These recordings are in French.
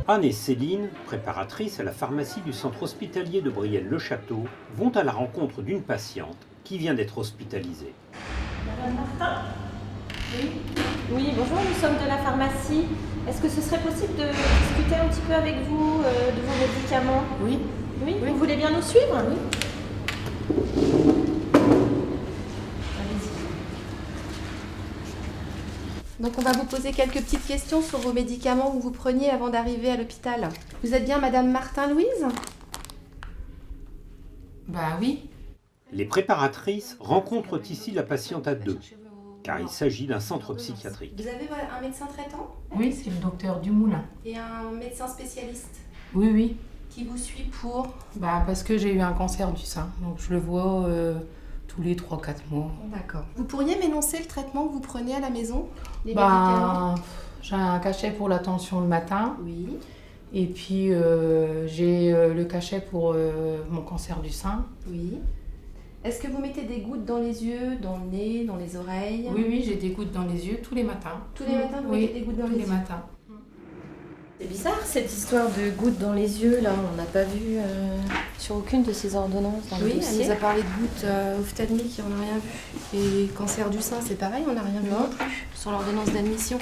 Anne et Céline, préparatrices à la pharmacie du centre hospitalier de Brielle-le-Château, vont à la rencontre d'une patiente qui vient d'être hospitalisée. Madame Martin ? Oui, bonjour, nous sommes de la pharmacie. Est-ce que ce serait possible de discuter un petit peu avec vous de vos médicaments ? Oui. Oui, vous voulez bien nous suivre ? Oui. Donc on va vous poser quelques petites questions sur vos médicaments que vous preniez avant d'arriver à l'hôpital. Vous êtes bien Madame Martin-Louise ? Bah oui. Les préparatrices rencontrent ici la patiente à deux, car il s'agit d'un centre psychiatrique. Vous avez un médecin traitant ? Oui, c'est le docteur Dumoulin. Et un médecin spécialiste Oui, oui. qui vous suit pour... Bah parce que j'ai eu un cancer du sein, donc je le vois tous les 3-4 mois. D'accord. Vous pourriez m'énoncer le traitement que vous prenez à la maison ? Les médicaments ? J'ai un cachet pour la tension le matin, Oui. et puis j'ai le cachet pour mon cancer du sein. Oui. Est-ce que vous mettez des gouttes dans les yeux, dans le nez, dans les oreilles ? Oui, oui, j'ai des gouttes dans les yeux tous les matins. Tous les matins, vous Oui, mettez des gouttes dans tous les les yeux ? matins. C'est bizarre cette histoire de gouttes dans les yeux, là. On n'a pas vu sur aucune de ces ordonnances dans le Oui, dossier. elle nous a parlé de gouttes ophtalmiques, on n'a rien vu. Et cancer du sein, c'est pareil, on n'a rien vu non plus sur l'ordonnance d'admission.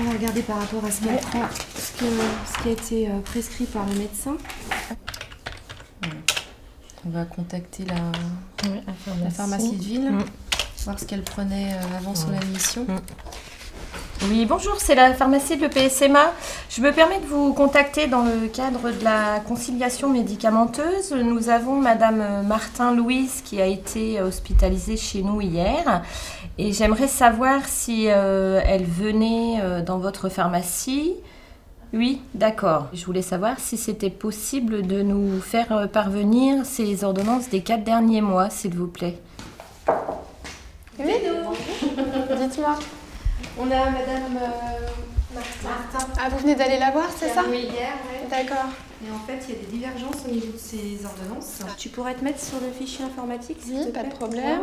On va regarder par rapport à ce qu'elle prend, ce qui a été prescrit par le médecin. On va contacter la pharmacie de ville, voir ce qu'elle prenait avant son admission. Oui, bonjour, c'est la pharmacie de l'EPSMA. Je me permets de vous contacter dans le cadre de la conciliation médicamenteuse. Nous avons Madame Martin-Louise qui a été hospitalisée chez nous hier. Et j'aimerais savoir si elle venait dans votre pharmacie. Oui, d'accord. Je voulais savoir si c'était possible de nous faire parvenir ces ordonnances des 4 derniers mois, s'il vous plaît. Oui, dites-moi. On a Madame Martin. Ah, vous venez d'aller la voir, c'est ça ? Oui, hier, ouais. D'accord. Et en fait, il y a des divergences au niveau de ces ordonnances. Tu pourrais te mettre sur le fichier informatique, s'il te Oui, plaît ? pas de problème.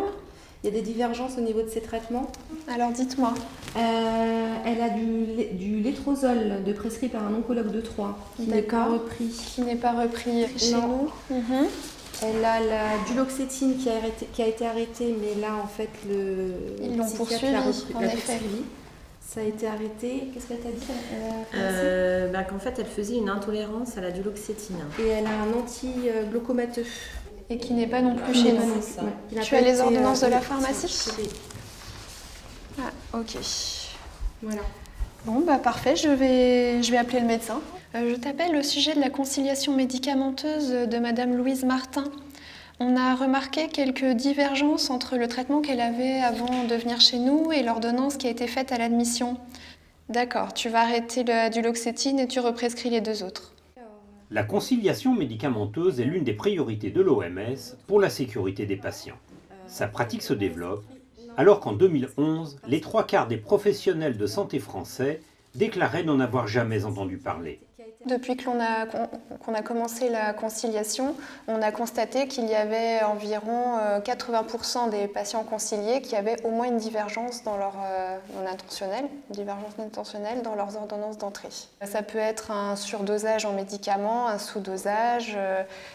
Il y a des divergences au niveau de ces traitements. Alors, dites-moi. Elle a du létrozole de prescrit par un oncologue de Troyes qui n'est pas D'accord. repris. Qui n'est pas repris chez Non. nous. Mhm. Elle a la duloxétine qui a été arrêtée, mais là, en fait, Ils l'ont psychiatre poursuivi, l'a en effet. poursuivi. Ça a été arrêté. Qu'est-ce qu'elle t'a dit Qu'en fait, elle faisait une intolérance à la duloxétine. Et elle a un anti-glaucomateux. Et qui n'est pas non plus chez nous. Ouais. Tu as les ordonnances de la pharmacie ? Ah, ok. Voilà. Bon, bah parfait, je vais appeler le médecin. Je t'appelle au sujet de la conciliation médicamenteuse de Madame Louise Martin. On a remarqué quelques divergences entre le traitement qu'elle avait avant de venir chez nous et l'ordonnance qui a été faite à l'admission. D'accord, tu vas arrêter la duloxétine et tu represcris les 2 autres. La conciliation médicamenteuse est l'une des priorités de l'OMS pour la sécurité des patients. Sa pratique se développe alors qu'en 2011, les 3/4 des professionnels de santé français déclaraient n'en avoir jamais entendu parler. Depuis qu'on a commencé la conciliation, on a constaté qu'il y avait environ 80% des patients conciliés qui avaient au moins une divergence dans leur divergence intentionnelle dans leurs ordonnances d'entrée. Ça peut être un surdosage en médicaments, un sous-dosage,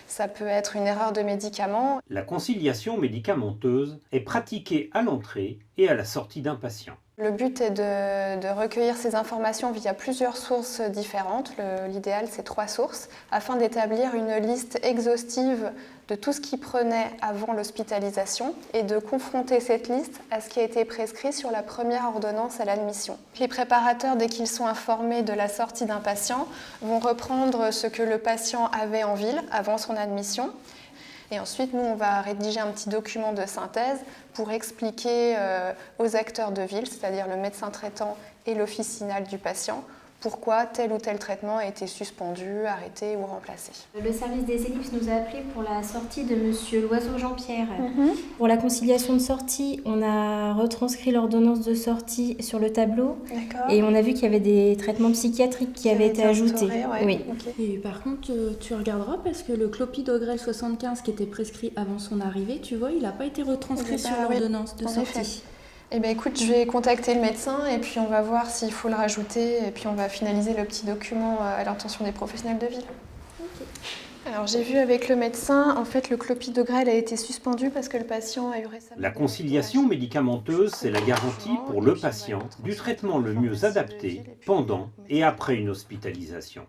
ça peut être une erreur de médicament. La conciliation médicamenteuse est pratiquée à l'entrée et à la sortie d'un patient. Le but est de recueillir ces informations via plusieurs sources différentes. L'idéal, c'est 3 sources, afin d'établir une liste exhaustive de tout ce qu'il prenait avant l'hospitalisation et de confronter cette liste à ce qui a été prescrit sur la première ordonnance à l'admission. Les préparateurs, dès qu'ils sont informés de la sortie d'un patient, vont reprendre ce que le patient avait en ville avant son admission. Et ensuite, nous, on va rédiger un petit document de synthèse pour expliquer aux acteurs de ville, c'est-à-dire le médecin traitant et l'officinal du patient, pourquoi tel ou tel traitement a été suspendu, arrêté ou remplacé. Le service des ellipses nous a appelé pour la sortie de Monsieur Loiseau Jean-Pierre. Pour la conciliation de sortie, on a retranscrit l'ordonnance de sortie sur le tableau. D'accord. Et on a vu qu'il y avait des traitements psychiatriques qui avaient été ajoutés. instaurés, ouais. Oui. Okay. Et par contre, tu regarderas parce que le clopidogrel 75 qui était prescrit avant son arrivée, tu vois, il n'a pas été retranscrit sur l'ordonnance de en sortie. effet. Eh bien écoute, je vais contacter le médecin et puis on va voir s'il faut le rajouter et puis on va finaliser le petit document à l'intention des professionnels de ville. Alors j'ai vu avec le médecin, en fait le clopidogrel a été suspendu parce que le patient a eu récemment... La conciliation médicamenteuse, c'est la garantie pour le patient du traitement le mieux adapté pendant et après une hospitalisation.